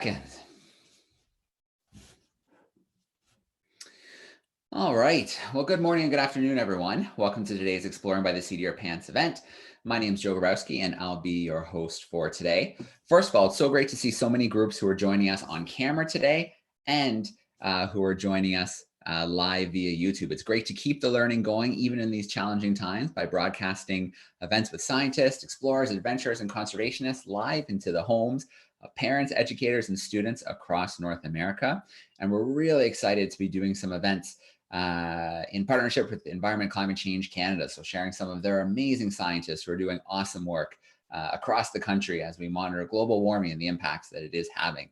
Seconds. All right. Well, good morning and good afternoon, everyone. Welcome to today's Exploring by the Seat of Your Pants event. My name is Joe Grabowski, and I'll be your host for today. First of all, it's so great to see so many groups who are joining us on camera today and who are joining us live via YouTube. It's great to keep the learning going, even in these challenging times, by broadcasting events with scientists, explorers, adventurers, and conservationists live into the homes of parents, educators, and students across North America. And we're really excited to be doing some events in partnership with Environment Climate Change Canada. So sharing some of their amazing scientists who are doing awesome work across the country as we monitor global warming and the impacts that it is having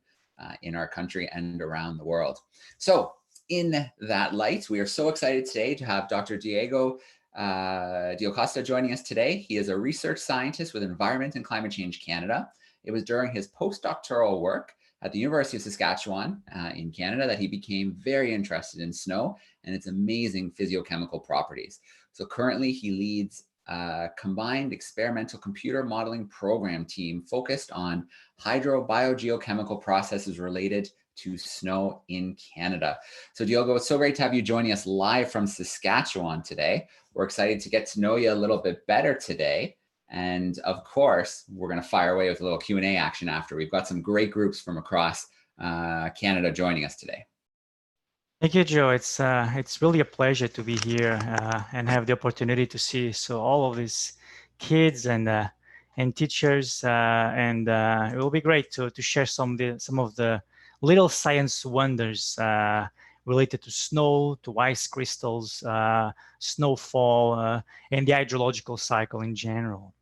in our country and around the world. So in that light, we are so excited today to have Dr. Diogo Costa joining us today. He is a research scientist with Environment and Climate Change Canada. It was during his postdoctoral work at the University of Saskatchewan in Canada that he became very interested in snow and its amazing physicochemical properties. So currently he leads a combined experimental computer modeling program team focused on hydro-biogeochemical processes related to snow in Canada. So Diogo, it's so great to have you joining us live from Saskatchewan today. We're excited to get to know you a little bit better today. And of course, we're going to fire away with a little Q&A action after. We've got some great groups from across Canada joining us today. Thank you, Joe. It's really a pleasure to be here and have the opportunity to see all of these kids and teachers, and it will be great to share some of the little science wonders related to snow, to ice crystals, snowfall, and the hydrological cycle in general.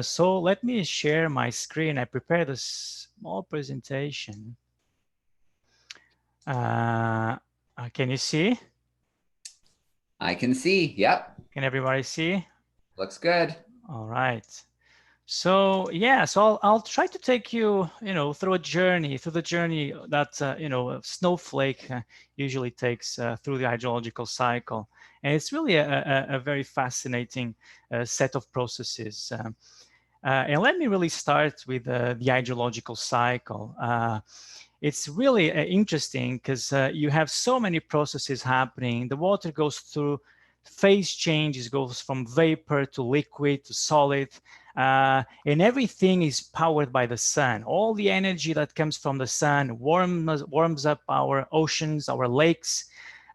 So let me share my screen. I prepared a small presentation. Can you see? I can see, yep. Can everybody see? Looks good. All right. So yeah, so I'll try to take you, through the journey that, snowflake usually takes through the hydrological cycle. And it's really a very fascinating set of processes. And let me really start with the hydrological cycle. It's really interesting because you have so many processes happening. The water goes through phase changes, goes from vapor to liquid to solid, and everything is powered by the sun. All the energy that comes from the sun warms up our oceans, our lakes,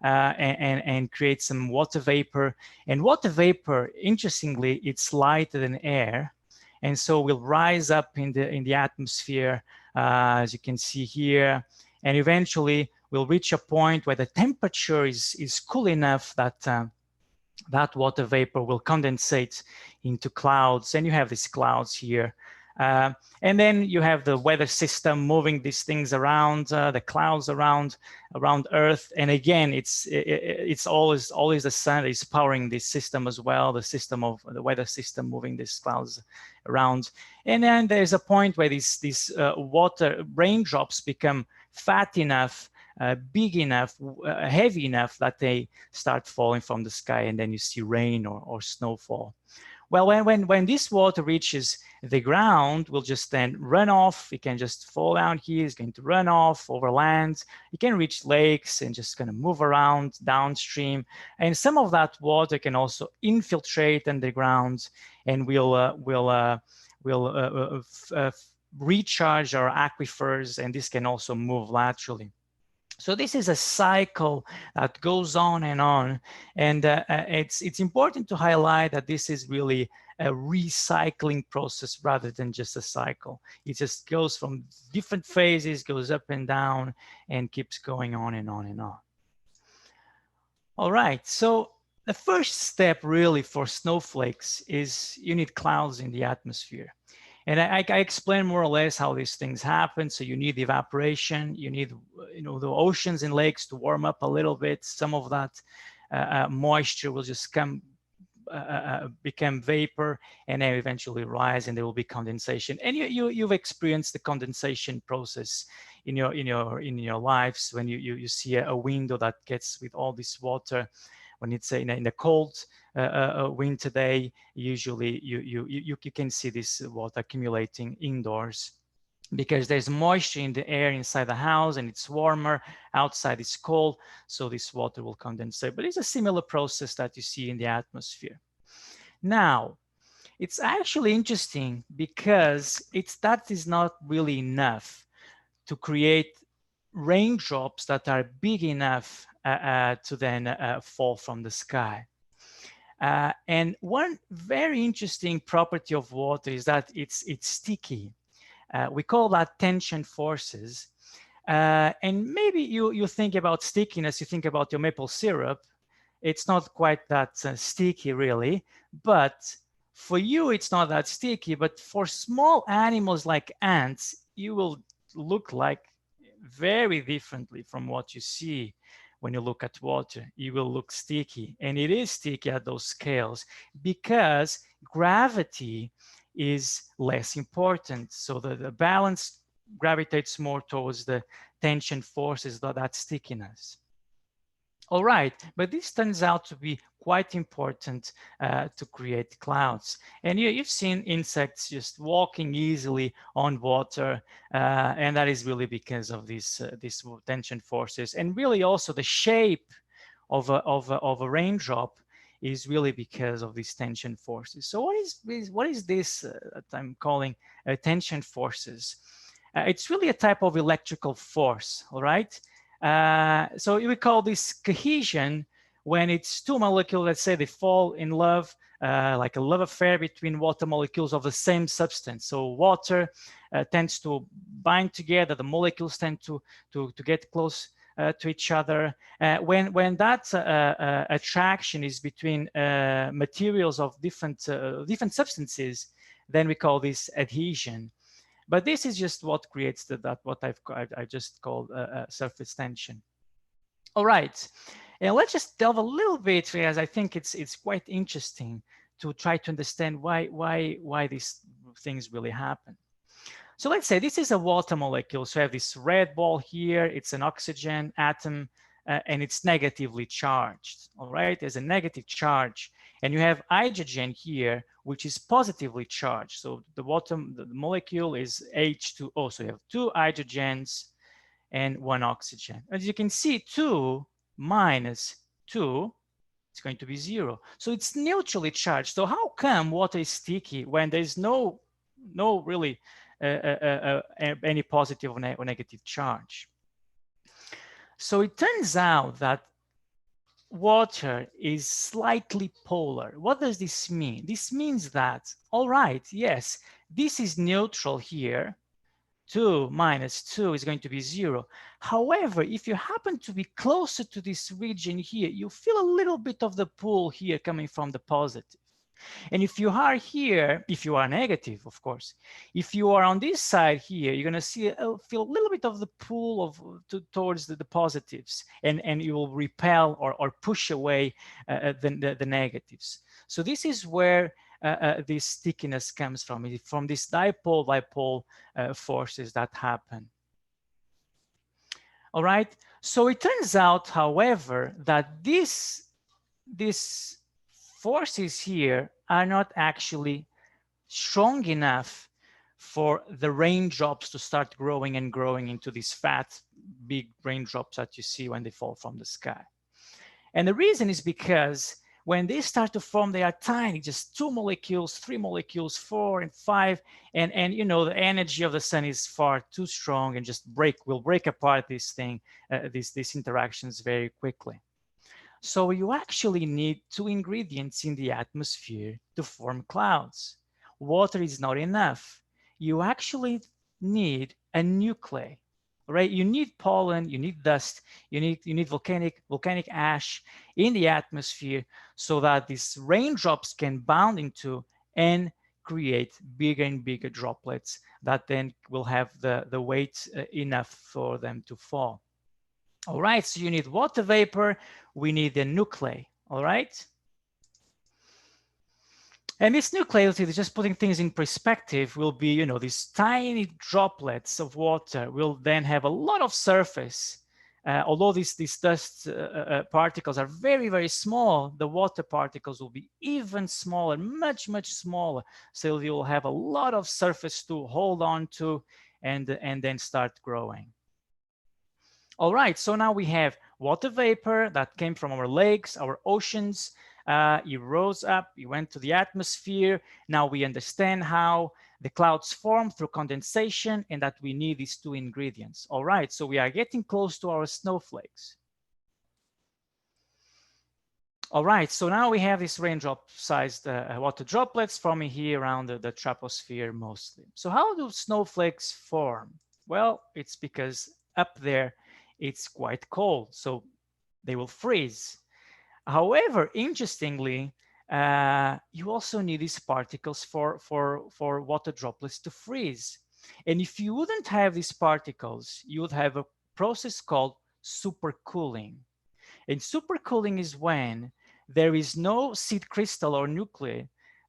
and creates some water vapor. And water vapor, interestingly, it's lighter than air, and so will rise up in the atmosphere, as you can see here, and eventually will reach a point where the temperature is cool enough that that water vapor will condensate into clouds, and you have these clouds here. And then you have the weather system moving these things around, the clouds around Earth. And again, it's always the sun is powering this system as well, the weather system moving these clouds around. And then there's a point where these water raindrops become fat enough, big enough, heavy enough that they start falling from the sky, and then you see rain or snowfall. Well, when this water reaches the ground, will just then run off. It can just fall down here. It's going to run off over land. It can reach lakes and just kind of move around downstream. And some of that water can also infiltrate underground and will recharge our aquifers, and this can also move laterally. So this is a cycle that goes on, and it's important to highlight that this is really a recycling process rather than just a cycle. It just goes from different phases, goes up and down, and keeps going on and on and on. All right, so the first step really for snowflakes is you need clouds in the atmosphere. And I explain more or less how these things happen. So you need evaporation, you need the oceans and lakes to warm up a little bit. Some of that moisture will just become vapor, and then eventually rise, and there will be condensation. And you've experienced the condensation process in your lives when you see a window that gets with all this water. When it's in the cold winter day, usually you can see this water accumulating indoors. because there's moisture in the air inside the house and it's warmer, outside it's cold, so this water will condensate. But it's a similar process that you see in the atmosphere. Now, it's actually interesting because that is not really enough to create raindrops that are big enough to then fall from the sky. And one very interesting property of water is that it's sticky. We call that tension forces. And maybe you think about stickiness, you think about your maple syrup. It's not quite that sticky really, but for you, it's not that sticky, but for small animals like ants, you will look like very differently from what you see when you look at water. You will look sticky, and it is sticky at those scales because gravity is less important. So the balance gravitates more towards the tension forces, that stickiness. All right, but this turns out to be quite important to create clouds. And you've seen insects just walking easily on water, and that is really because of these tension forces. And really also the shape of a raindrop is really because of these tension forces. So what is this that I'm calling tension forces? It's really a type of electrical force, all right? So we call this cohesion when it's two molecules, let's say they fall in love, like a love affair between water molecules of the same substance. So water tends to bind together, the molecules tend to get close to each other. When that attraction is between materials of different substances, then we call this adhesion. But this is just what creates what I just called surface tension. All right, and let's just delve a little bit, as I think it's quite interesting to try to understand why these things really happen. So let's say this is a water molecule. So I have this red ball here. It's an oxygen atom, and it's negatively charged. All right, there's a negative charge. And you have hydrogen here, which is positively charged. So the molecule is H2O. So you have two hydrogens and one oxygen. As you can see, 2 minus 2, it's going to be 0. So it's neutrally charged. So how come water is sticky when there's no really any positive or negative charge? So it turns out that water is slightly polar. What does this mean? This means that, all right, yes, this is neutral here. 2 minus 2 is going to be 0. However, if you happen to be closer to this region here, you feel a little bit of the pull here coming from the positive. And if you are here, if you are negative, of course, if you are on this side here, you're going to feel a little bit of the pull towards the positives, and you will repel or push away the negatives. So this is where this stickiness comes from this dipole forces that happen. All right. So it turns out, however, that these forces here are not actually strong enough for the raindrops to start growing and growing into these fat, big raindrops that you see when they fall from the sky. And the reason is because when they start to form, they are tiny, just 2 molecules, 3 molecules, 4 and 5. And you know, the energy of the sun is far too strong and just will break apart this thing, these interactions very quickly. So you actually need 2 ingredients in the atmosphere to form clouds. Water is not enough. You actually need a nuclei, right? You need pollen, you need dust, you need volcanic ash in the atmosphere so that these raindrops can bound into and create bigger and bigger droplets that then will have the weight enough for them to fall. All right, so you need water vapor, we need the nuclei, all right? And this nuclei, just putting things in perspective, will be, you know, these tiny droplets of water will then have a lot of surface. Although these dust particles are very, very small, the water particles will be even smaller, much, much smaller. So you'll have a lot of surface to hold on to, and then start growing. All right, so now we have water vapor that came from our lakes, our oceans. It rose up, it went to the atmosphere. Now we understand how the clouds form through condensation and that we need these two ingredients. All right, so we are getting close to our snowflakes. All right, so now we have these raindrop-sized water droplets forming here around the troposphere mostly. So how do snowflakes form? Well, it's because up there, it's quite cold, so they will freeze. However, interestingly, you also need these particles for water droplets to freeze. And if you wouldn't have these particles, you would have a process called supercooling. And supercooling is when there is no seed crystal or nuclei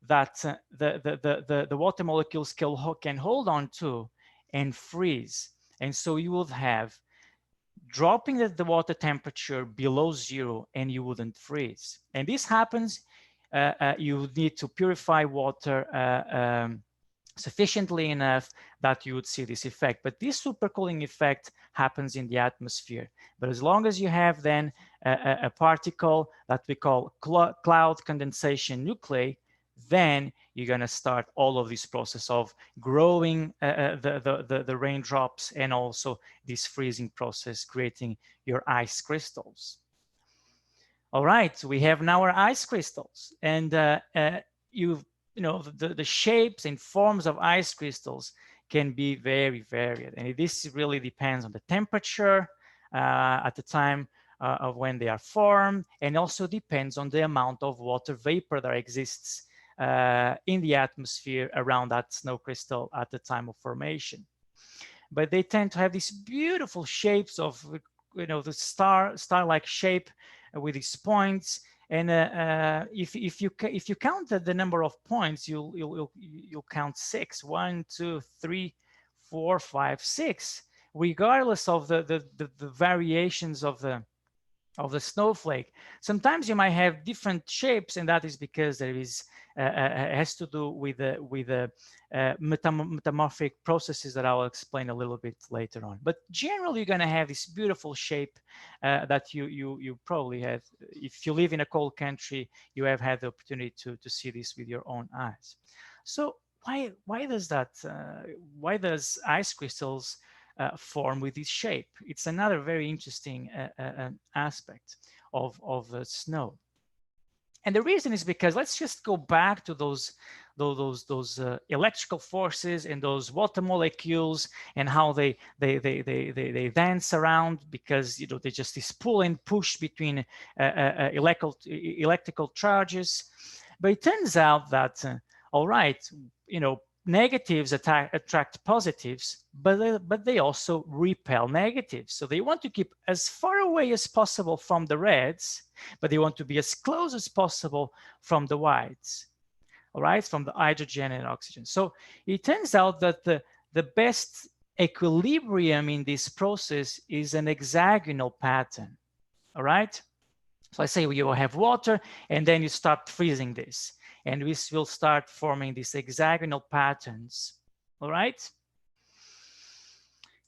that the water molecules can hold on to and freeze. And so you would have dropping the water temperature below zero and you wouldn't freeze. And this happens, you need to purify water sufficiently enough that you would see this effect. But this supercooling effect happens in the atmosphere. But as long as you have then a particle that we call cloud condensation nuclei, then you're going to start all of this process of growing the raindrops and also this freezing process, creating your ice crystals. All right, we have now our ice crystals, and you know the shapes and forms of ice crystals can be very varied, and this really depends on the temperature at the time of when they are formed, and also depends on the amount of water vapor that exists in the atmosphere around that snow crystal at the time of formation. But they tend to have these beautiful shapes of, you know, the star-like shape with these points. And if you count the number of points, you'll count 6. 1, 2, 3, 4, 5, 6, regardless of the variations of the snowflake. Sometimes you might have different shapes, and that is because there is has to do with the metamorphic processes that I'll explain a little bit later on. But generally, you're going to have this beautiful shape that you probably have. If you live in a cold country, you have had the opportunity to see this with your own eyes. So why does ice crystals form with this shape? It's another very interesting aspect of snow. And the reason is because let's just go back to those electrical forces and those water molecules and how they dance around, because you know they just this pull and push between electrical charges. But it turns out that all right, you know, negatives attract positives, but they also repel negatives. So they want to keep as far away as possible from the reds, but they want to be as close as possible from the whites, all right, from the hydrogen and oxygen. So it turns out that the best equilibrium in this process is an hexagonal pattern, all right? So let's say you have water and then you start freezing this, and this will start forming these hexagonal patterns, all right?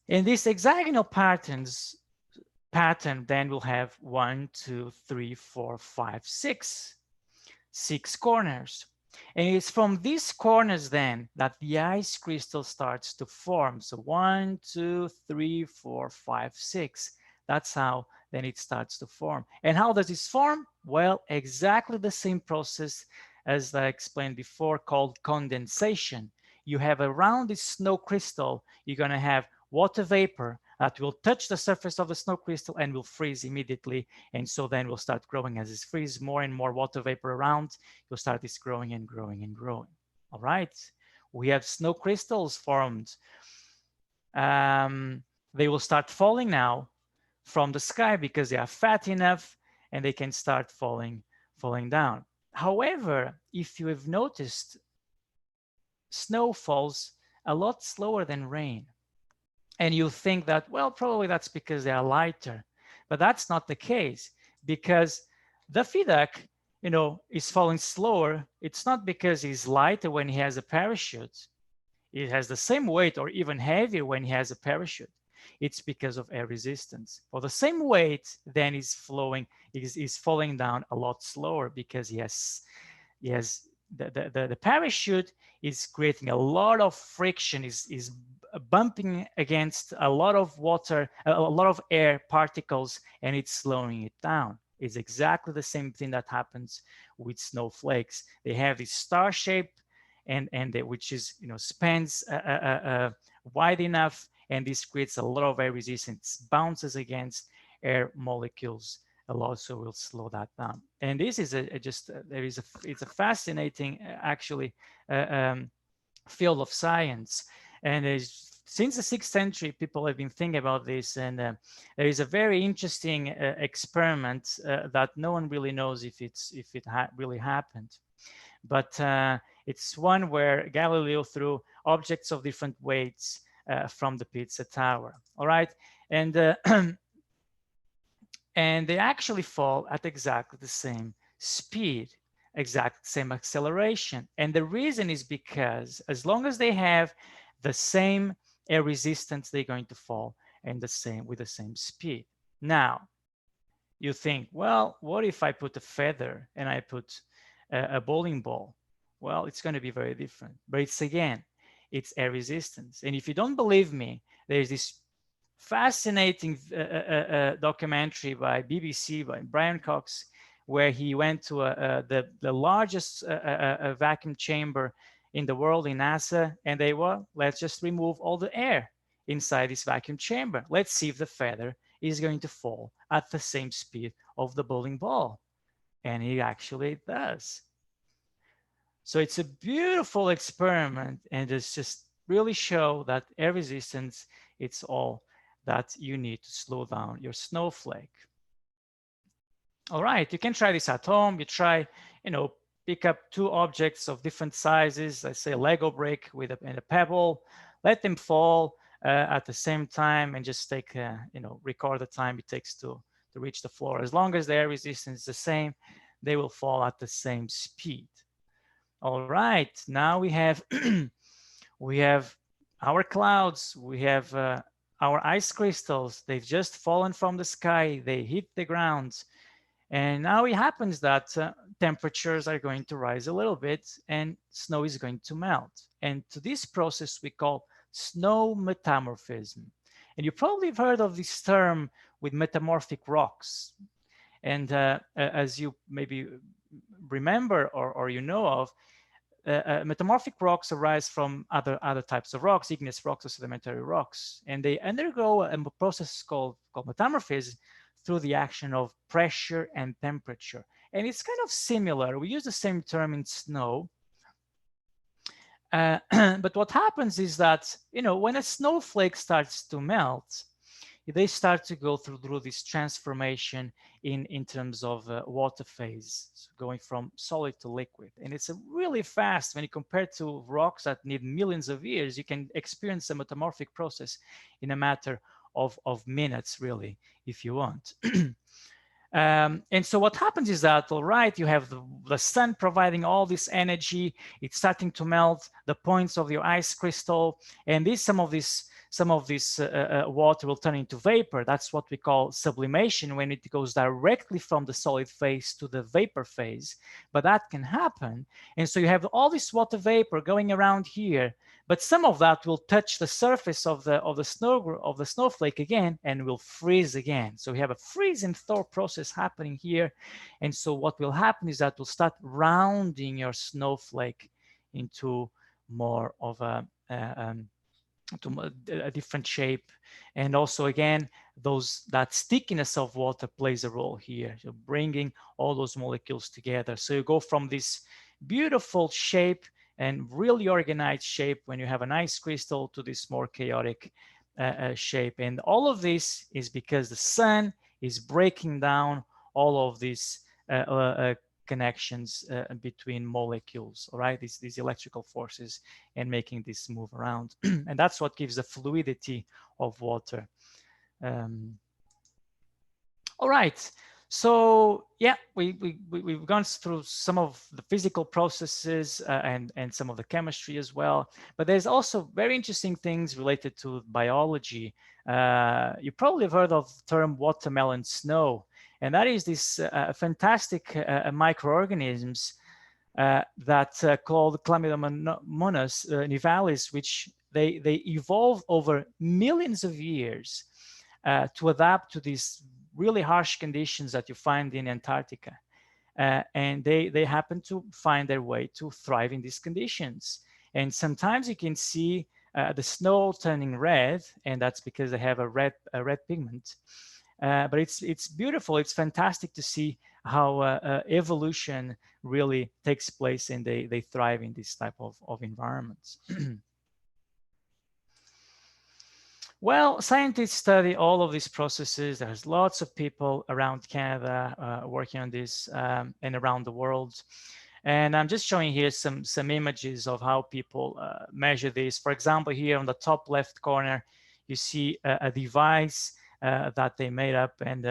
And this hexagonal pattern then will have 1, 2, 3, 4, 5, 6 corners. And it's from these corners then that the ice crystal starts to form. So 1, 2, 3, 4, 5, 6. That's how then it starts to form. And how does this form? Well, exactly the same process as I explained before, called condensation. You have around this snow crystal, you're going to have water vapor that will touch the surface of the snow crystal and will freeze immediately. And so then we'll start growing as it freezes more and more water vapor around. You'll start this growing and growing and growing. All right. We have snow crystals formed. They will start falling now from the sky because they are fat enough and they can start falling down. However, if you have noticed, snow falls a lot slower than rain. And you think that, well, probably that's because they are lighter. But that's not the case, because the Fidak, you know, is falling slower. It's not because he's lighter when he has a parachute. it has the same weight or even heavier when he has a parachute. It's because of air resistance. For the same weight, then is falling down a lot slower because he has the parachute is creating a lot of friction, is bumping against a lot of water, a lot of air particles, and it's slowing it down. It's exactly the same thing that happens with snowflakes. They have this star shape, and which is spans wide enough, and this creates a lot of air resistance, bounces against air molecules a lot, so we'll slow that down. And this is it's a fascinating actually field of science. And since the 6th century, people have been thinking about this, and there is a very interesting experiment that no one really knows if it really happened. But it's one where Galileo threw objects of different weights from the Pizza Tower. All right, and and they actually fall at exactly the same speed, exact same acceleration. And the reason is because as long as they have the same air resistance, they're going to fall and with the same speed. Now, you think, well, what if I put a feather and I put a bowling ball? Well, it's going to be very different. But it's air resistance. And if you don't believe me, there's this fascinating documentary by BBC, by Brian Cox, where he went to the largest vacuum chamber in the world in NASA, and let's just remove all the air inside this vacuum chamber. Let's see if the feather is going to fall at the same speed of the bowling ball. And it actually does. So it's a beautiful experiment, and it's just really show that air resistance, it's all that you need to slow down your snowflake. All right, you can try this at home. You try, pick up 2 objects of different sizes, let's say a Lego brick and a pebble, let them fall at the same time, and just take, record the time it takes to reach the floor. As long as the air resistance is the same, they will fall at the same speed. All right, now we have we have our clouds, we have our ice crystals. They've just fallen from the sky, they hit the ground, and now it happens that temperatures are going to rise a little bit and snow is going to melt. And to this process we call snow metamorphism. And you probably have heard of this term with metamorphic rocks. And as you maybe remember or you know of, metamorphic rocks arise from other types of rocks, igneous rocks or sedimentary rocks, and they undergo a process called metamorphism through the action of pressure and temperature. And it's kind of similar. We use the same term in snow. But what happens is that, when a snowflake starts to melt, they start to go through this transformation in terms of water phase, so going from solid to liquid. And it's really fast when you compare to rocks that need millions of years. You can experience a metamorphic process in a matter of minutes, really, if you want. And so what happens is that, all right, you have the sun providing all this energy. It's starting to melt the points of your ice crystal, and some of this water will turn into vapor. That's what we call sublimation, when it goes directly from the solid phase to the vapor phase. But that can happen, and so you have all this water vapor going around here. But some of that will touch the surface of the snowflake again and will freeze again. So we have a freeze and thaw process happening here. And so what will happen is that we'll start rounding your snowflake into more of a different shape. And also, again, that stickiness of water plays a role here, so bringing all those molecules together. So you go from this beautiful shape and really organized shape when you have an ice crystal to this more chaotic shape. And all of this is because the sun is breaking down all of these connections between molecules, all right, these electrical forces, and making this move around. And that's what gives the fluidity of water. All right, So yeah, we've gone through some of the physical processes and some of the chemistry as well. But there's also very interesting things related to biology. You probably have heard of the term watermelon snow, and that is this fantastic microorganisms that called Chlamydomonas nivalis, which they evolved over millions of years to adapt to these really harsh conditions that you find in Antarctica. And they happen to find their way to thrive in these conditions. And sometimes you can see the snow turning red, and that's because they have a red pigment. But it's beautiful. It's fantastic to see how evolution really takes place, and they thrive in this type of environments. Well, scientists study all of these processes. There's lots of people around Canada working on this and around the world. And I'm just showing here some images of how people measure this. For example, here on the top left corner, you see a device that they made up, and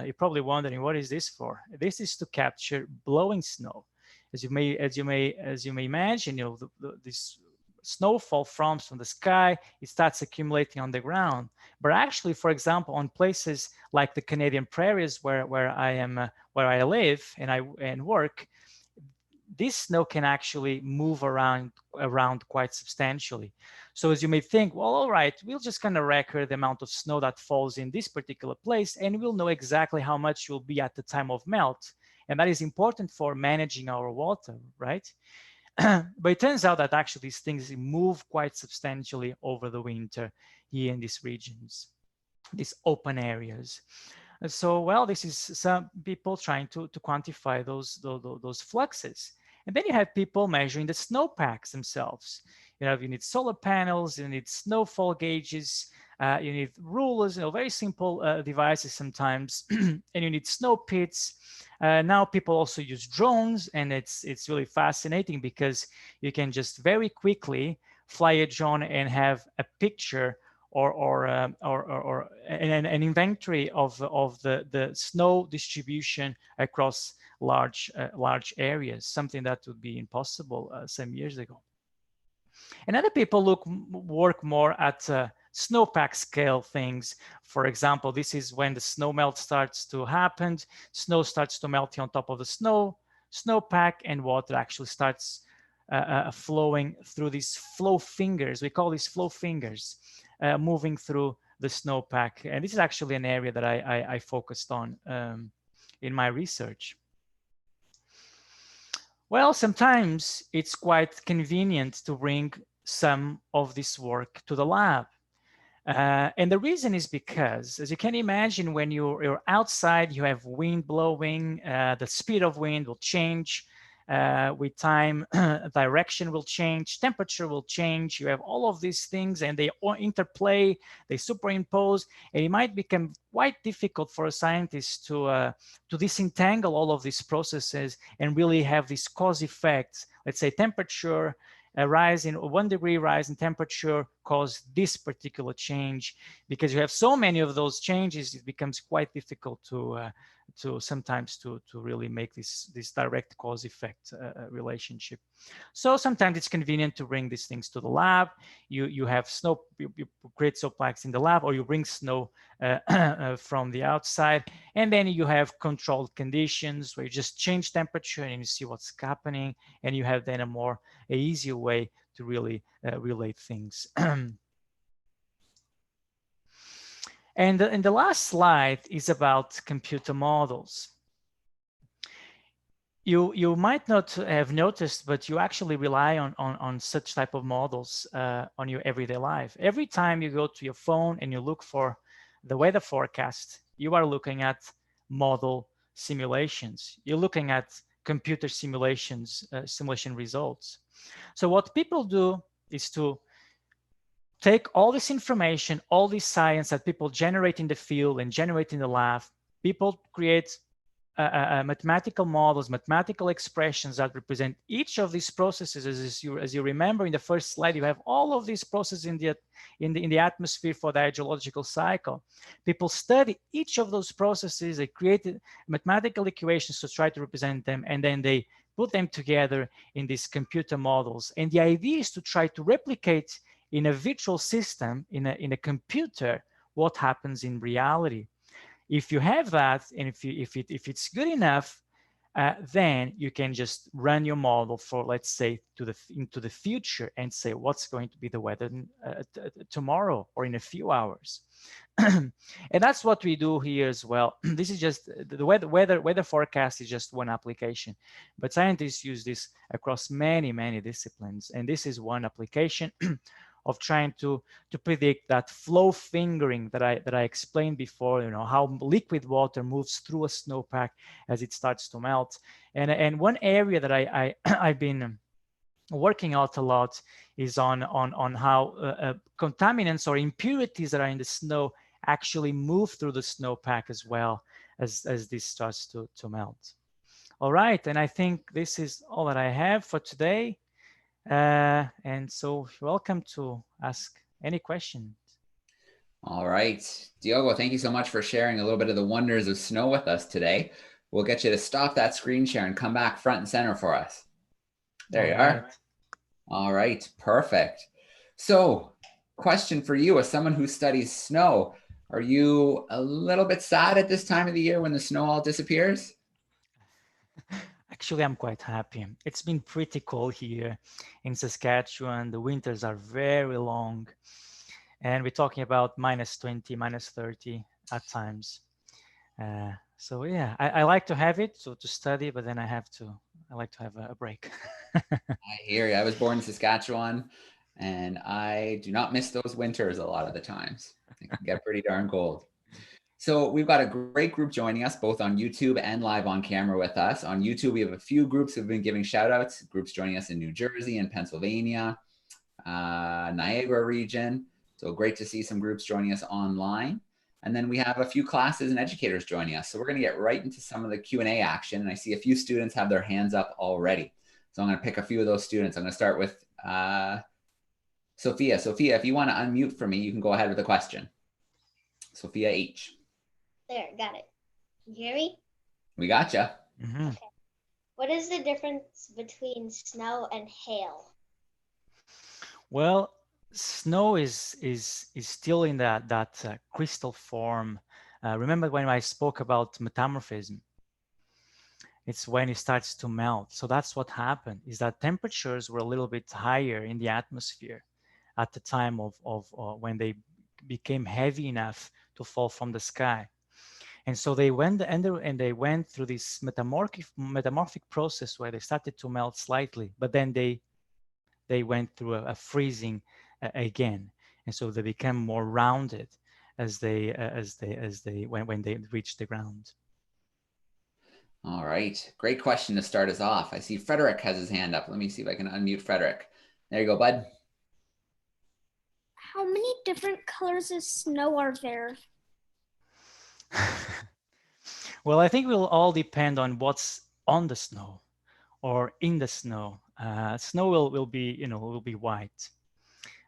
you're probably wondering, what is this for? This is to capture blowing snow. As you may imagine, this snowfall from the sky, it starts accumulating on the ground. But actually, for example, on places like the Canadian prairies where I live and work, this snow can actually move around quite substantially. So as you may think, well, all right, we'll just kind of record the amount of snow that falls in this particular place, and we'll know exactly how much will be at the time of melt. And that is important for managing our water, right? But it turns out that actually these things move quite substantially over the winter here in these regions, these open areas. So, well, this is some people trying to quantify those fluxes. And then you have people measuring the snowpacks themselves. You need solar panels, you need snowfall gauges, you need rulers, very simple devices sometimes, and you need snow pits. Now people also use drones, and it's really fascinating because you can just very quickly fly a drone and have a picture or an inventory of the snow distribution across large areas, something that would be impossible some years ago. And other people work more at snowpack scale things. For example, this is when the snow melt starts to happen. Snow starts to melt on top of the snowpack, and water actually starts flowing through these flow fingers. We call these flow fingers, moving through the snowpack. And this is actually an area that I focused on in my research. Well, sometimes it's quite convenient to bring some of this work to the lab. And the reason is because, as you can imagine, when you're outside, you have wind blowing, the speed of wind will change with time, direction will change, temperature will change. You have all of these things, and they all interplay, they superimpose, and it might become quite difficult for a scientist to disentangle all of these processes and really have these cause effects. Let's say temperature, a rise in 1 degree rise in temperature caused this particular change. Because you have so many of those changes, it becomes quite difficult to sometimes to really make this direct cause effect relationship. So sometimes it's convenient to bring these things to the lab. You have snow, you create snowpacks in the lab, or you bring snow from the outside, and then you have controlled conditions where you just change temperature and you see what's happening, and you have then a easier way to really relate things. And the last slide is about computer models. You might not have noticed, but you actually rely on such type of models on your everyday life. Every time you go to your phone and you look for the weather forecast, you are looking at model simulations. You're looking at computer simulations, simulation results. So what people do is to take all this information, all this science that people generate in the field and generate in the lab. People create mathematical models, mathematical expressions that represent each of these processes. As you remember in the first slide, you have all of these processes in the atmosphere for the hydrological cycle. People study each of those processes. They created mathematical equations to try to represent them, and then they put them together in these computer models. And the idea is to try to replicate in a virtual system, in a computer, what happens in reality. If you have that, and if it's good enough, then you can just run your model for, let's say, into the future and say what's going to be the weather tomorrow or in a few hours. And that's what we do here as well. This is just the weather forecast is just one application, but scientists use this across many disciplines, and this is one application of trying to predict that flow fingering that I explained before, you know, how liquid water moves through a snowpack as it starts to melt. And one area that I've been working out a lot is on how contaminants or impurities that are in the snow actually move through the snowpack as well as this starts to melt. All right, and I think this is all that I have for today. And so you're welcome to ask any questions. All right, Diogo, thank you so much for sharing a little bit of the wonders of snow with us today. We'll get you to stop that screen share and come back front and center for us. There you are. All right, perfect. So, question for you, as someone who studies snow, are you a little bit sad at this time of the year when the snow all disappears? Actually, I'm quite happy. It's been pretty cold here in Saskatchewan. The winters are very long, and we're talking about -20, -30 at times. So yeah, I like to have it to study, but then I like to have a break. I hear you. I was born in Saskatchewan, and I do not miss those winters a lot of the times. It can get pretty darn cold. So we've got a great group joining us both on YouTube and live on camera with us. On YouTube, we have a few groups who've been giving shout outs, groups joining us in New Jersey and Pennsylvania, Niagara region. So great to see some groups joining us online. And then we have a few classes and educators joining us. So we're going to get right into some of the Q&A action. And I see a few students have their hands up already. So I'm going to pick a few of those students. I'm going to start with Sophia. Sophia, if you want to unmute for me, you can go ahead with the question. Sophia H. There, got it. Can you hear me? We gotcha. Mm-hmm. Okay. What is the difference between snow and hail? Well, snow is still in that crystal form. Remember when I spoke about metamorphism? It's when it starts to melt. So that's what happened, is that temperatures were a little bit higher in the atmosphere at the time of when they became heavy enough to fall from the sky. And so they went and they went through this metamorphic process where they started to melt slightly, but then they went through a freezing again, and so they became more rounded as they when they reached the ground. All right, great question to start us off. I see Frederick has his hand up. Let me see if I can unmute Frederick. There you go, bud. How many different colors of snow are there? Well, I think it will all depend on what's on the snow or in the snow. Snow will be, will be white.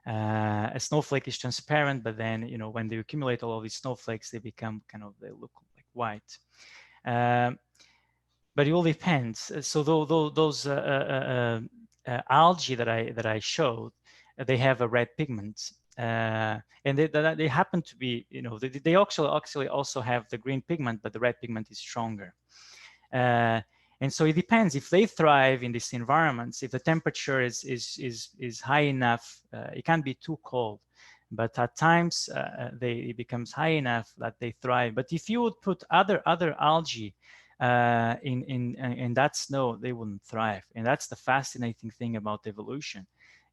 A snowflake is transparent, but then, when they accumulate all of these snowflakes, they become they look like white. But it all depends. So those algae that I showed, they have a red pigment. And they happen to be, they actually also have the green pigment, but the red pigment is stronger. And so it depends if they thrive in these environments. If the temperature is high enough, it can't be too cold, but at times it becomes high enough that they thrive. But if you would put other algae in that snow, they wouldn't thrive. And that's the fascinating thing about evolution,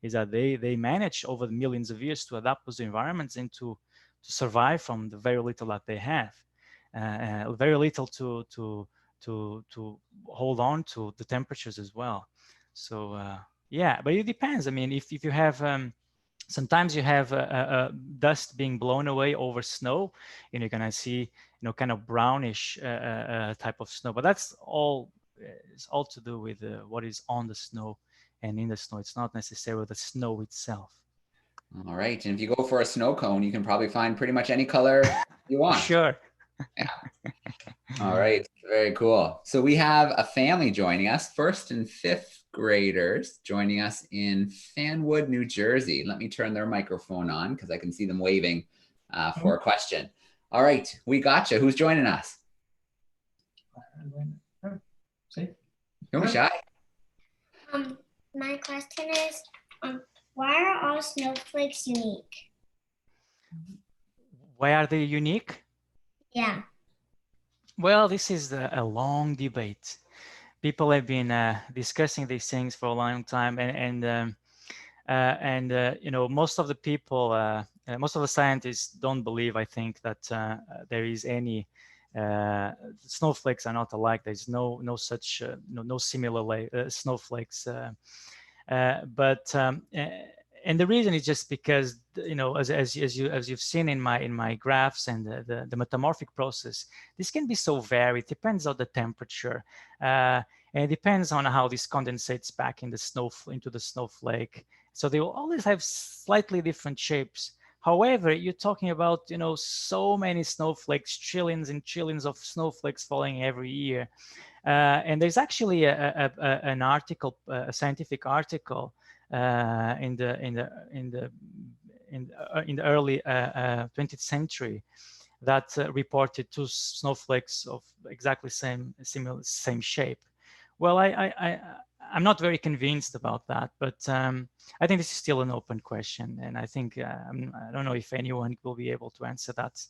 is that they manage over the millions of years to adapt to the environments and to survive from the very little that they have, very little to hold on to the temperatures as well. So yeah, but it depends. I mean, if you have Sometimes you have dust being blown away over snow, and you're gonna see, kind of brownish type of snow. But that's all. It's all to do with what is on the snow and in the snow. It's not necessarily the snow itself. All right. And if you go for a snow cone, you can probably find pretty much any color you want. Sure. Yeah. All right. Very cool. So we have a family joining us, 1st and 5th graders joining us in Fanwood, New Jersey. Let me turn their microphone on because I can see them waving for a question. All right. We gotcha. Who's joining us? Don't be shy. My question is, why are all snowflakes unique? Why are they unique? Yeah. Well, this is a long debate. People have been discussing these things for a long time, and most of the people, most of the scientists don't believe, I think, that there is any snowflakes are not alike. There's no such no similar snowflakes, and the reason is just because, as you've seen in my graphs and the metamorphic process, this can be so varied. It depends on the temperature, and it depends on how this condensates back in into the snowflake. So they will always have slightly different shapes. However, you're talking about so many snowflakes, trillions and trillions of snowflakes falling every year, and there's actually an article, a scientific article, in the early 20th century that reported 2 snowflakes of exactly same shape. Well, I'm not very convinced about that, but I think this is still an open question, and I think I don't know if anyone will be able to answer that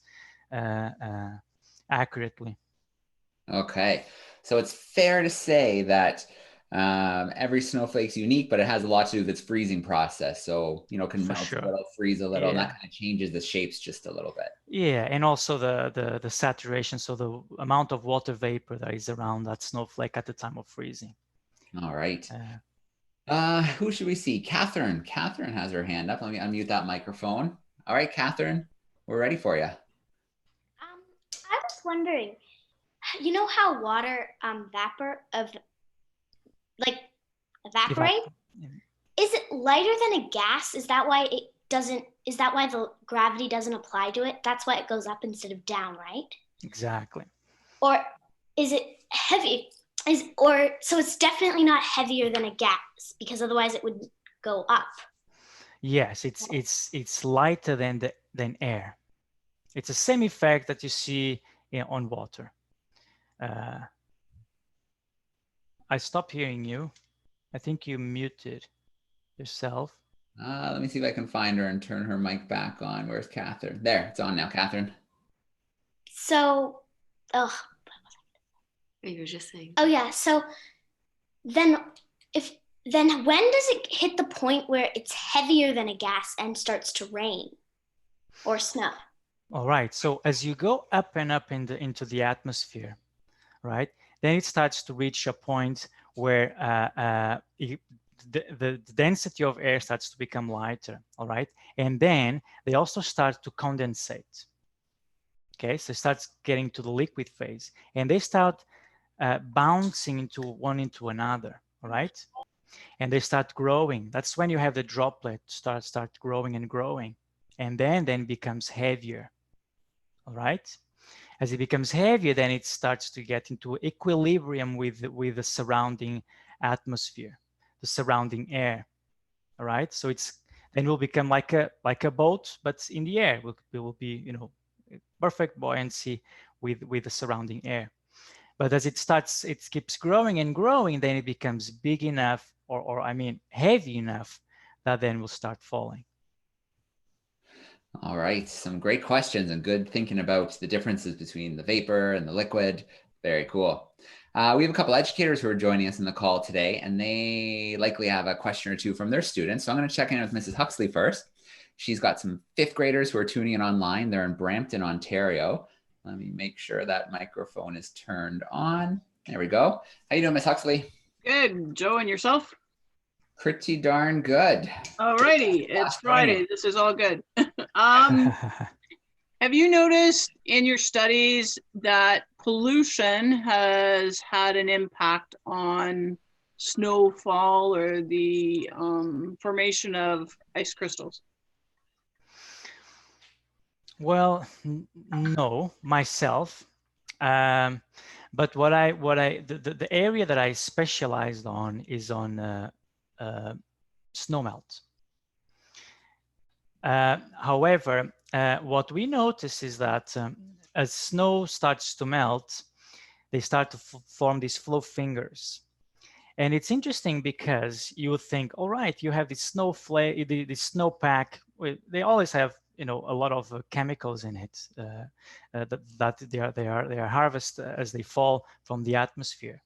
accurately. Okay, so it's fair to say that every snowflake's unique, but it has a lot to do with its freezing process. So, can melt a little, freeze a little, and that kind of changes the shapes just a little bit. Yeah, and also the saturation, so the amount of water vapor that is around that snowflake at the time of freezing. All right. Who should we see? Catherine. Catherine has her hand up. Let me unmute that microphone. All right, Catherine, we're ready for you. I was wondering, you know how water evaporate? Is it lighter than a gas? Is that why it doesn't? Is that why the gravity doesn't apply to it? That's why it goes up instead of down, right? Exactly. Or is it heavy? So it's definitely not heavier than a gas, because otherwise it would go up. Yes, it's lighter than air. It's the same effect that you see on water. I stopped hearing you. I think you muted yourself. Let me see if I can find her and turn her mic back on. Where's Catherine? There, it's on now, Catherine. So, You were just saying. Oh yeah. So then when does it hit the point where it's heavier than a gas and starts to rain or snow? All right. So as you go up and up into the atmosphere, right, then it starts to reach a point where the density of air starts to become lighter. All right. And then they also start to condensate. Okay. So it starts getting to the liquid phase, and they start bouncing into another. All right. And they start growing. That's when you have the droplet start growing and growing, and then becomes heavier. All right. As it becomes heavier, then it starts to get into equilibrium with the surrounding atmosphere, the surrounding air. All right. So then will become like a boat, but in the air. It will be perfect buoyancy with the surrounding air. But as it keeps growing and growing, then it becomes big enough, or heavy enough, that then will start falling. All right, some great questions and good thinking about the differences between the vapor and the liquid. Very cool. We have a couple educators who are joining us in the call today, and they likely have a question or two from their students. So I'm going to check in with Mrs. Huxley first. She's got some 5th graders who are tuning in online. They're in Brampton, Ontario. Let me make sure that microphone is turned on. There we go. How you doing, Miss Huxley? Good. Joe, and yourself? Pretty darn good. Alrighty, it's Friday. This is all good. Have you noticed in your studies that pollution has had an impact on snowfall or the formation of ice crystals? Well, no, myself. But the area that I specialized on is on snowmelt. However, what we notice is that as snow starts to melt, they start to form these flow fingers. And it's interesting because you would think, all right, you have this snowflake, the snowpack, they always have, you know, a lot of chemicals in it that they are harvested as they fall from the atmosphere.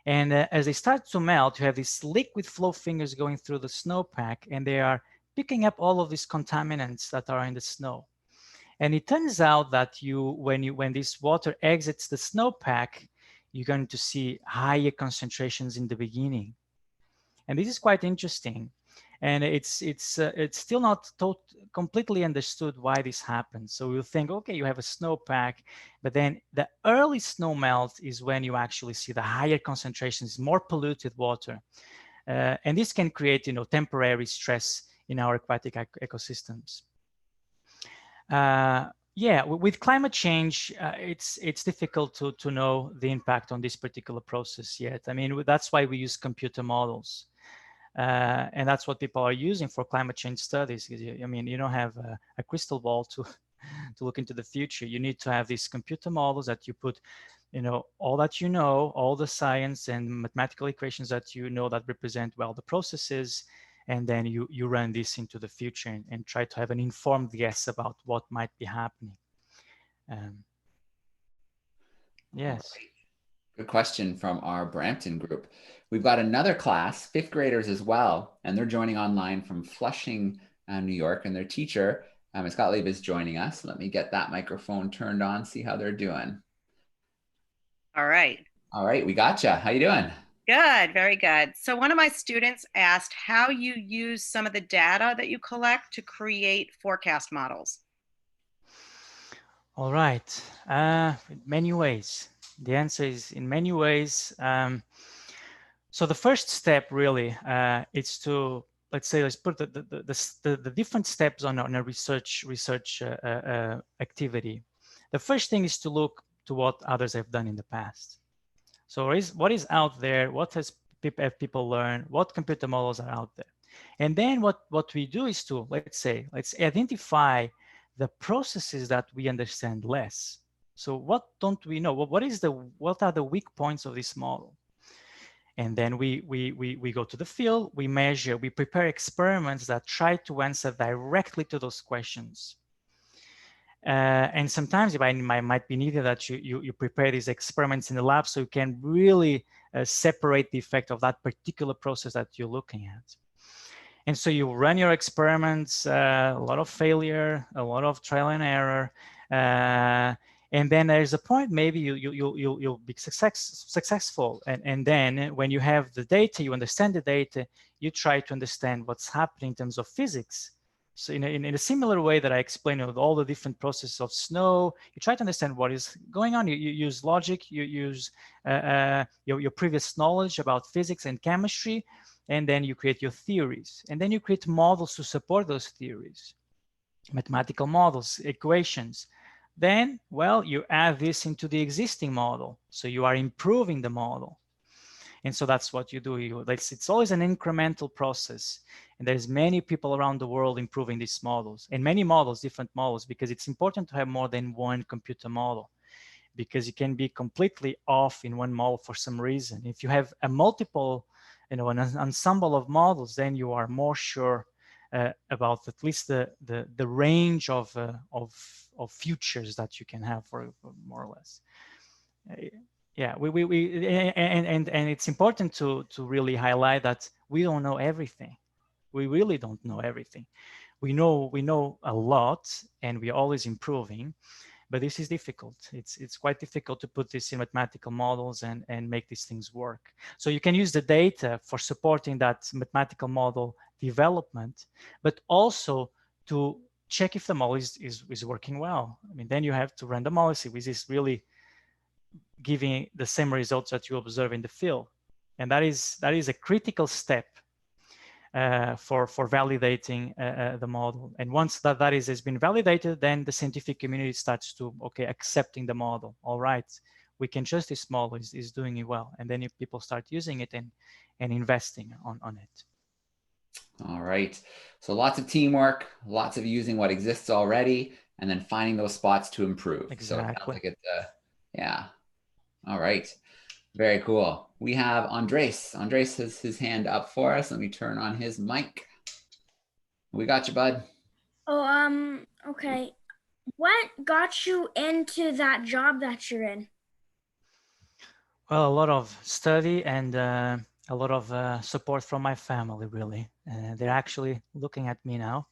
And as they start to melt, you have these liquid flow fingers going through the snowpack, and they are picking up all of these contaminants that are in the snow. And it turns out that when this water exits the snowpack, you're going to see higher concentrations in the beginning. And this is quite interesting. And it's still not completely understood why this happens. So we'll think, okay, you have a snowpack, but then the early snow melt is when you actually see the higher concentrations, more polluted water. And this can create, you know, temporary stress in our aquatic ecosystems. Yeah, with climate change, it's difficult to know the impact on this particular process yet. I mean, that's why we use computer models. And that's what people are using for climate change studies. I mean, you don't have a crystal ball to look into the future. You need to have these computer models that you put, you know, all that you know, all the science and mathematical equations that you know that represent well the processes, and then you run this into the future and try to have an informed guess about what might be happening. Yes. Good question from our Brampton group. We've got another class, fifth graders as well, and they're joining online from Flushing, New York, and their teacher, Scott Leib, is joining us. Let me get that microphone turned on, see how they're doing. All right. All right, we gotcha. How you doing? Good, very good. So one of my students asked how you use some of the data that you collect to create forecast models. All right, in many ways. The answer is in many ways. So the first step really is to, let's put the different steps on a research activity. The first thing is to look to what others have done in the past. So what is out there? What have people learned? What computer models are out there? And then what we do is to, let's identify the processes that we understand less. So what don't we know? What are the weak points of this model? And then we go to the field, we measure, we prepare experiments that try to answer directly to those questions. And sometimes it might be needed that you prepare these experiments in the lab so you can really separate the effect of that particular process that you're looking at. And so you run your experiments, a lot of failure, a lot of trial and error. And then there's a point, maybe you'll be successful. And then when you have the data, you understand the data, you try to understand what's happening in terms of physics. So in a similar way that I explained with all the different processes of snow, you try to understand what is going on. You use logic, you use your previous knowledge about physics and chemistry, and then you create your theories. And then you create models to support those theories, mathematical models, equations. Then, well, you add this into the existing model. So you are improving the model. And so that's what you do. It's always an incremental process. And there's many people around the world improving these models, and many models, different models, because it's important to have more than one computer model, because you can be completely off in one model for some reason. If you have a multiple, an ensemble of models, then you are more sure about at least the range of futures that you can have for more or less. Yeah, and it's important to really highlight that we don't know everything. We really don't know everything. We know a lot, and we're always improving, But this is difficult. It's quite difficult to put this in mathematical models and make these things work. So you can use the data for supporting that mathematical model development, but also to check if the model is working well. I mean, then you have to run the model, see, is this really giving the same results that you observe in the field? And that is a critical step for validating the model. And once that has been validated, then the scientific community starts to, okay, accepting the model. All right, we can trust this model is doing it well. And then if people start using it and investing on it. All right. So lots of teamwork, lots of using what exists already, and then finding those spots to improve. Exactly. So it sounds like it's yeah. All right. Very cool. We have Andres. Andres has his hand up for us. Let me turn on his mic. We got you, bud. Oh, okay. What got you into that job that you're in? Well, a lot of study and a lot of support from my family, really. They're actually looking at me now.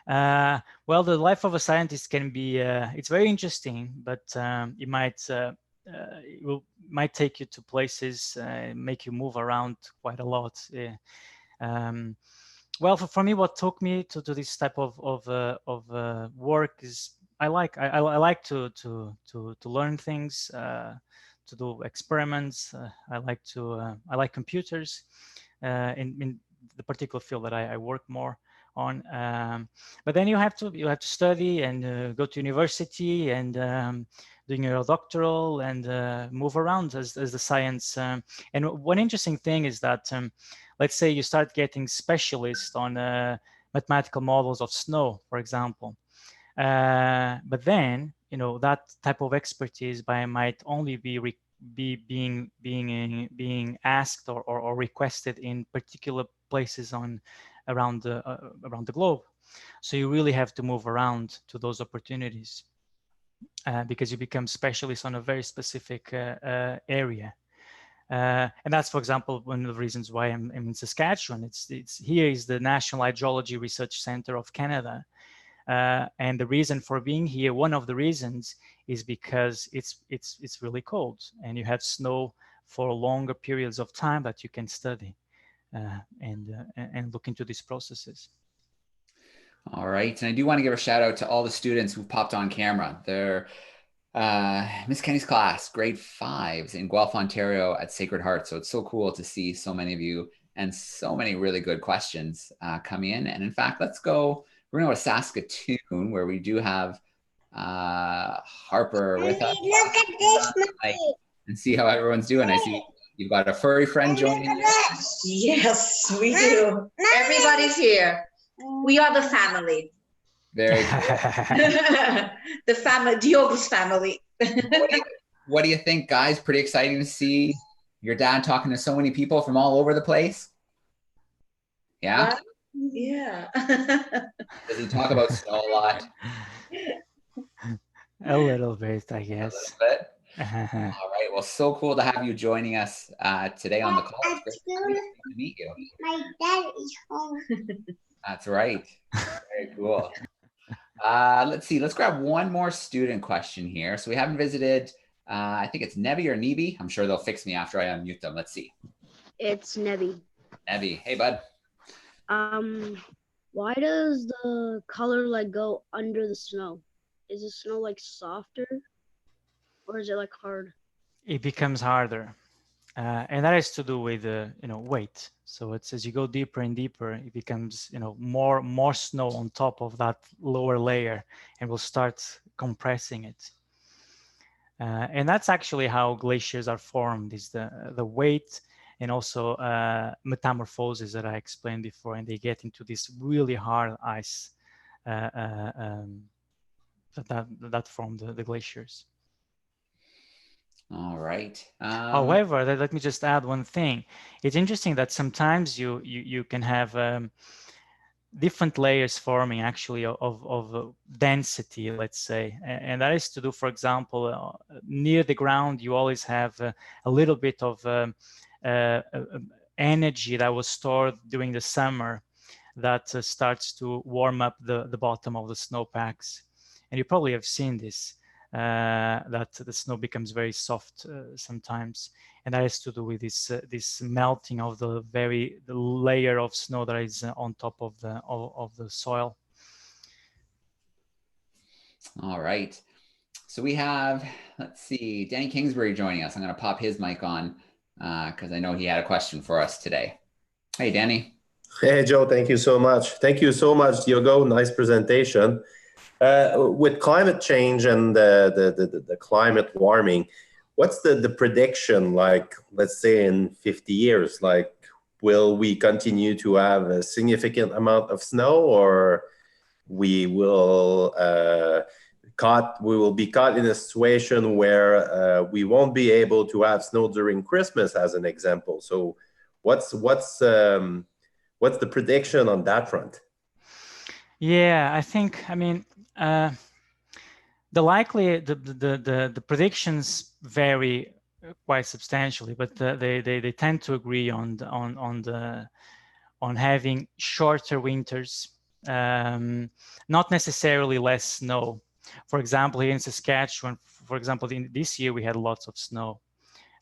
Well, the life of a scientist can be, it's very interesting, but it might take you to places, make you move around quite a lot. Yeah. Well, for me, what took me to this type of work is I like to learn things, to do experiments. I like computers in the particular field that I work more on. But then you have to study and go to university and doing your doctoral and move around as the science. And one interesting thing is that let's say you start getting specialists on mathematical models of snow, for example. But then, you know, that type of expertise might only be being asked or requested in particular places around the globe. So you really have to move around to those opportunities because you become specialist on a very specific area. And that's, for example, one of the reasons why I'm in Saskatchewan. It's here is the National Hydrology Research Center of Canada. And the reason for being here, one of the reasons, is because it's really cold and you have snow for longer periods of time that you can study and look into these processes. All right, and I do want to give a shout out to all the students who popped on camera. They're Miss Kenny's class, grade 5s in Guelph, Ontario at Sacred Heart. So it's so cool to see so many of you and so many really good questions come in. And in fact, we're gonna go to Saskatoon, where we do have Harper with us. Look at this. And see how everyone's doing. I see you've got a furry friend joining you. Yes, we do. Everybody's here. We are the family. Very cool. The family, Diogo's family. What do you think, guys? Pretty exciting to see your dad talking to so many people from all over the place. Yeah? What? Yeah. Does he talk about snow a lot? A little bit, I guess. A little bit. All right. Well, so cool to have you joining us today on the call. It's great to meet you. My dad is home. That's right. Very cool. Let's see. Let's grab one more student question here. So we haven't visited, I think it's Nebi or Nebi. I'm sure they'll fix me after I unmute them. Let's see. It's Nebi. Nebi. Hey, bud. Why does the color like go under the snow? Is the snow like softer or is it like hard? It becomes harder. And that has to do with weight. So it's as you go deeper and deeper, it becomes more snow on top of that lower layer, and will start compressing it. And that's actually how glaciers are formed: is the weight and also metamorphosis that I explained before, and they get into this really hard ice that form the glaciers. All right. However, let me just add one thing. It's interesting that sometimes you can have different layers forming actually of density, let's say, and that is to do, for example, near the ground, you always have a little bit of energy that was stored during the summer that starts to warm up the bottom of the snowpacks. And you probably have seen this. that the snow becomes very soft sometimes, and that has to do with this melting of the layer of snow that is on top of the soil. All right. So we have, let's see, Danny Kingsbury joining us. I'm going to pop his mic on because I know he had a question for us today. Hey, Danny. Hey, Joe, thank you so much. Thank you so much, Diogo. Nice presentation. With climate change and the climate warming, what's the prediction, like, let's say in 50 years? Like, will we continue to have a significant amount of snow, or we will be caught in a situation where we won't be able to have snow during Christmas, as an example? So what's the prediction on that front? Yeah, I mean, the predictions vary quite substantially, but they tend to agree on having shorter winters, not necessarily less snow. For example, here in Saskatchewan, for example, this year we had lots of snow.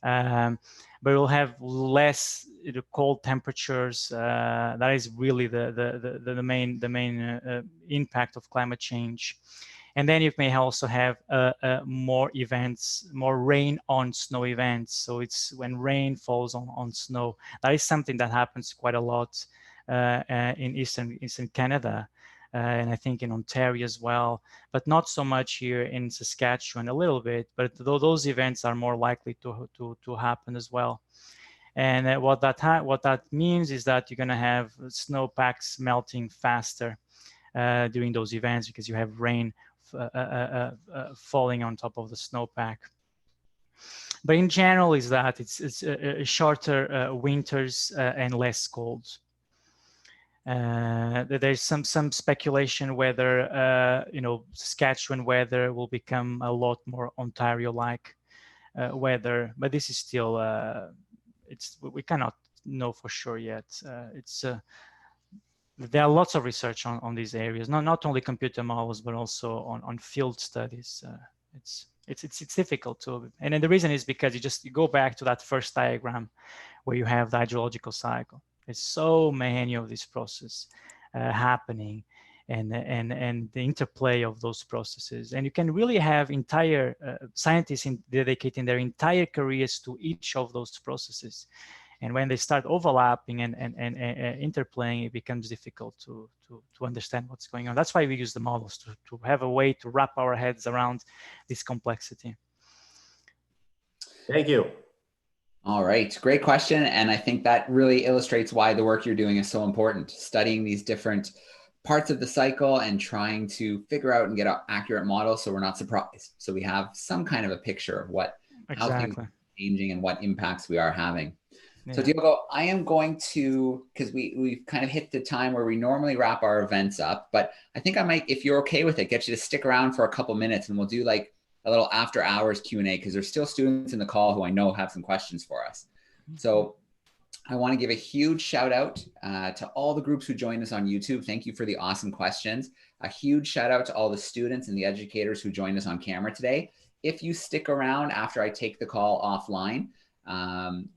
But we'll have less cold temperatures. That is really the main impact of climate change. And then you may also have more events, more rain on snow events. So it's when rain falls on snow. That is something that happens quite a lot in Eastern Canada. And I think in Ontario as well, but not so much here in Saskatchewan, a little bit, but those events are more likely to happen as well. And what that means is that you're going to have snowpacks melting faster during those events because you have rain falling on top of the snowpack. But in general, is that it's shorter winters and less cold. There's some speculation whether Saskatchewan weather will become a lot more Ontario-like weather, but this is still we cannot know for sure yet. There are lots of research on these areas, not only computer models but also on field studies. It's difficult to, and then the reason is because you go back to that first diagram where you have the hydrological cycle. There's so many of these processes happening, and the interplay of those processes. And you can really have entire scientists dedicating their entire careers to each of those processes. And when they start overlapping and interplaying, it becomes difficult to understand what's going on. That's why we use the models to have a way to wrap our heads around this complexity. Thank you. All right, great question. And I think that really illustrates why the work you're doing is so important, studying these different parts of the cycle and trying to figure out and get an accurate model so we're not surprised. So we have some kind of a picture of how things are changing and what impacts we are having. Yeah. So Diogo, I am going to, because we've kind of hit the time where we normally wrap our events up, but I think I might, if you're okay with it, get you to stick around for a couple minutes and we'll do like a little after hours Q&A because there's still students in the call who I know have some questions for us. So I want to give a huge shout out to all the groups who joined us on YouTube. Thank you for the awesome questions. A huge shout out to all the students and the educators who joined us on camera today. If you stick around after I take the call offline,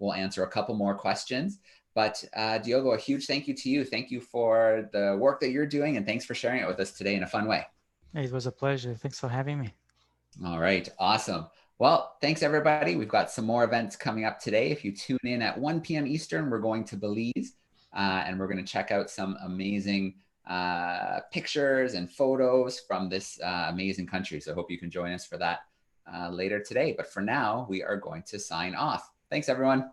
we'll answer a couple more questions. But Diogo, a huge thank you to you. Thank you for the work that you're doing and thanks for sharing it with us today in a fun way. It was a pleasure. Thanks for having me. All right, awesome. Well, thanks everybody. We've got some more events coming up today. If you tune in at 1 p.m. Eastern, we're going to Belize and we're going to check out some amazing pictures and photos from this amazing country. So I hope you can join us for that later today. But for now, we are going to sign off. Thanks, everyone.